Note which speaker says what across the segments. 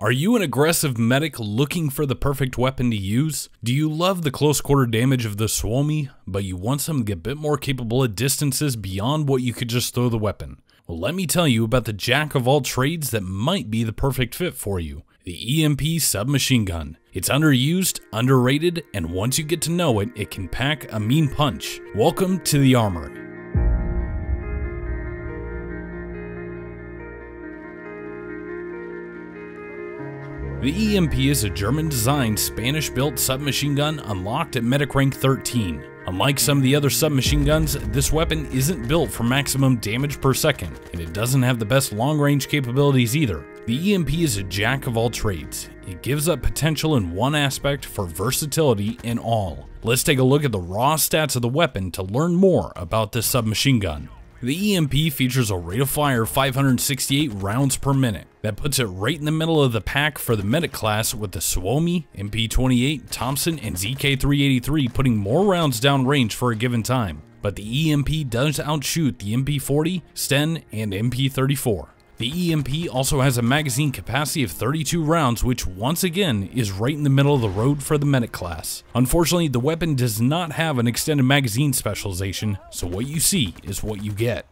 Speaker 1: Are you an aggressive medic looking for the perfect weapon to use? Do you love the close quarter damage of the Suomi, but you want something a bit more capable at distances beyond what you could just throw the weapon? Well, let me tell you about the jack of all trades that might be the perfect fit for you. The Emp Submachine Gun. It's underused, underrated, and once you get to know it, it can pack a mean punch. Welcome to the Armory. The Emp is a German-designed, Spanish-built submachine gun unlocked at medic rank 13. Unlike some of the other submachine guns, this weapon isn't built for maximum damage per second, and it doesn't have the best long-range capabilities either. The Emp is a jack of all trades. It gives up potential in one aspect for versatility in all. Let's take a look at the raw stats of the weapon to learn more about this submachine gun. The Emp features a rate of fire of 568 rounds per minute. That puts it right in the middle of the pack for the medic class, with the Suomi, MP28, Thompson, and ZK383 putting more rounds down range for a given time. But the Emp does outshoot the MP40, Sten, and MP34. The Emp also has a magazine capacity of 32 rounds, which once again is right in the middle of the road for the medic class. Unfortunately, the weapon does not have an extended magazine specialization, so what you see is what you get.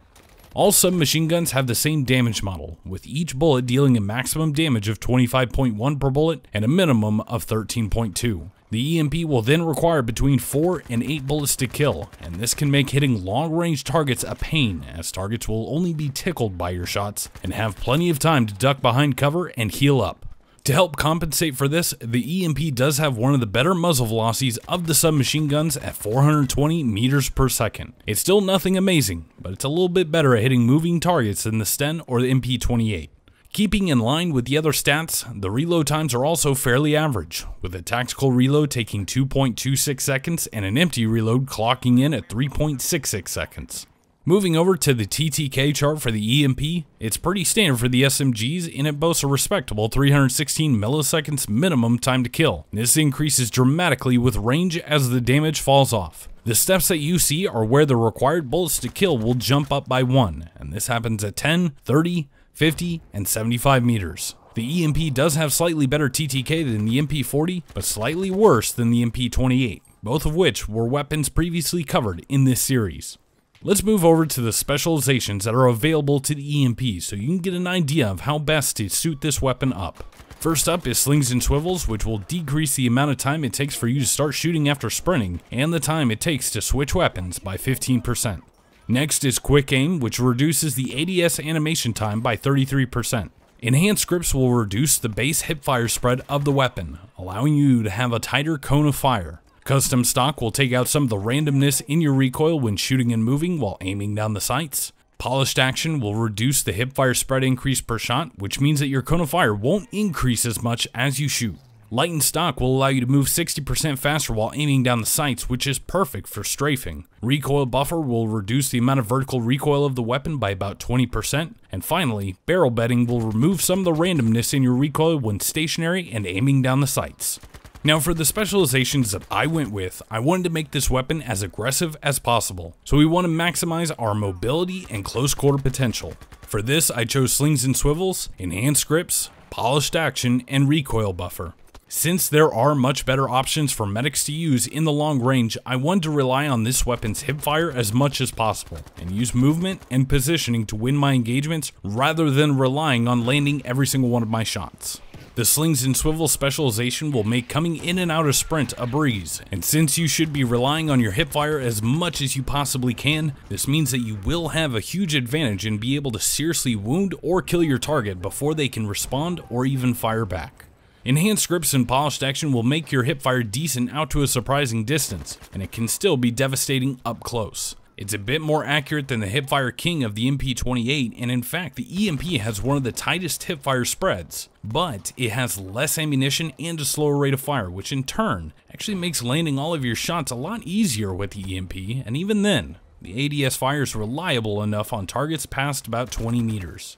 Speaker 1: All submachine guns have the same damage model, with each bullet dealing a maximum damage of 25.1 per bullet and a minimum of 13.2. The Emp will then require between 4 and 8 bullets to kill, and this can make hitting long-range targets a pain, as targets will only be tickled by your shots and have plenty of time to duck behind cover and heal up. To help compensate for this, the Emp does have one of the better muzzle velocities of the submachine guns at 420 meters per second. It's still nothing amazing, but it's a little bit better at hitting moving targets than the Sten or the MP28. Keeping in line with the other stats, the reload times are also fairly average, with a tactical reload taking 2.26 seconds and an empty reload clocking in at 3.66 seconds. Moving over to the TTK chart for the Emp, it's pretty standard for the SMGs, and it boasts a respectable 316 milliseconds minimum time to kill. This increases dramatically with range as the damage falls off. The steps that you see are where the required bullets to kill will jump up by 1, and this happens at 10, 30, 50, and 75 meters. The Emp does have slightly better TTK than the MP40, but slightly worse than the MP28, both of which were weapons previously covered in this series. Let's move over to the specializations that are available to the Emp so you can get an idea of how best to suit this weapon up. First up is slings and swivels, which will decrease the amount of time it takes for you to start shooting after sprinting, and the time it takes to switch weapons by 15%. Next is quick aim, which reduces the ADS animation time by 33%. Enhanced grips will reduce the base hipfire spread of the weapon, allowing you to have a tighter cone of fire. Custom stock will take out some of the randomness in your recoil when shooting and moving while aiming down the sights. Polished action will reduce the hipfire spread increase per shot, which means that your cone of fire won't increase as much as you shoot. Lightened stock will allow you to move 60% faster while aiming down the sights, which is perfect for strafing. Recoil buffer will reduce the amount of vertical recoil of the weapon by about 20%. And finally, barrel bedding will remove some of the randomness in your recoil when stationary and aiming down the sights. Now for the specializations that I went with, I wanted to make this weapon as aggressive as possible. So we want to maximize our mobility and close quarter potential. For this, I chose slings and swivels, enhanced grips, polished action, and recoil buffer. Since there are much better options for medics to use in the long range, I wanted to rely on this weapon's hipfire as much as possible, and use movement and positioning to win my engagements rather than relying on landing every single one of my shots. The slings and swivel specialization will make coming in and out of sprint a breeze, and since you should be relying on your hipfire as much as you possibly can, this means that you will have a huge advantage and be able to seriously wound or kill your target before they can respond or even fire back. Enhanced grips and polished action will make your hipfire decent out to a surprising distance, and it can still be devastating up close. It's a bit more accurate than the hipfire king of the MP28, and in fact the Emp has one of the tightest hipfire spreads, but it has less ammunition and a slower rate of fire, which in turn actually makes landing all of your shots a lot easier with the Emp, and even then, the ADS fire is reliable enough on targets past about 20 meters.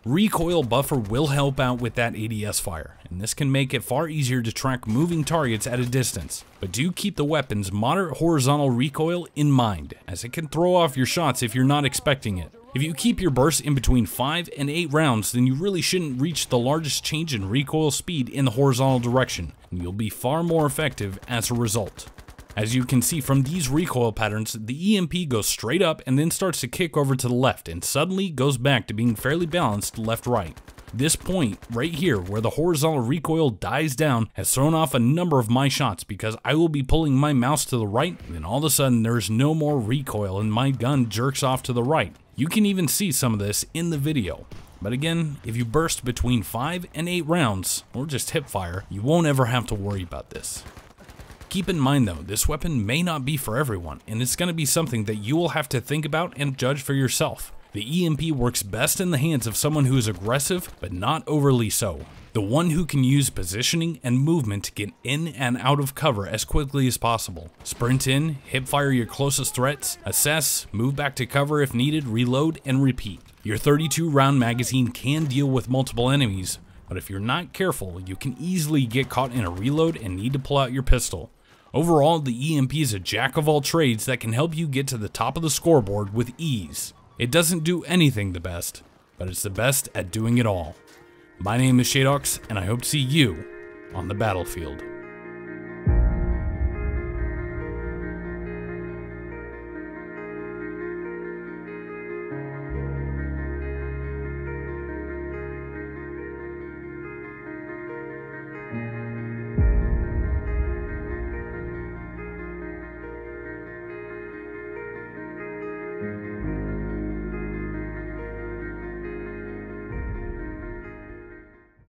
Speaker 1: Recoil buffer will help out with that ADS fire, and this can make it far easier to track moving targets at a distance, but do keep the weapon's moderate horizontal recoil in mind, as it can throw off your shots if you're not expecting it. If you keep your burst in between 5 and 8 rounds, then you really shouldn't reach the largest change in recoil speed in the horizontal direction, and you'll be far more effective as a result. As you can see from these recoil patterns, the EMP goes straight up and then starts to kick over to the left and suddenly goes back to being fairly balanced left-right. This point right here where the horizontal recoil dies down has thrown off a number of my shots because I will be pulling my mouse to the right and then all of a sudden there's no more recoil and my gun jerks off to the right. You can even see some of this in the video. But again, if you burst between 5 and 8 rounds, or just hip fire, you won't ever have to worry about this. Keep in mind though, this weapon may not be for everyone, and it's going to be something that you will have to think about and judge for yourself. The EMP works best in the hands of someone who is aggressive, but not overly so. The one who can use positioning and movement to get in and out of cover as quickly as possible. Sprint in, hip fire your closest threats, assess, move back to cover if needed, reload, and repeat. Your 32 round magazine can deal with multiple enemies, but if you're not careful, you can easily get caught in a reload and need to pull out your pistol. Overall, the EMP is a jack of all trades that can help you get to the top of the scoreboard with ease. It doesn't do anything the best, but it's the best at doing it all. My name is Shadox, and I hope to see you on the battlefield.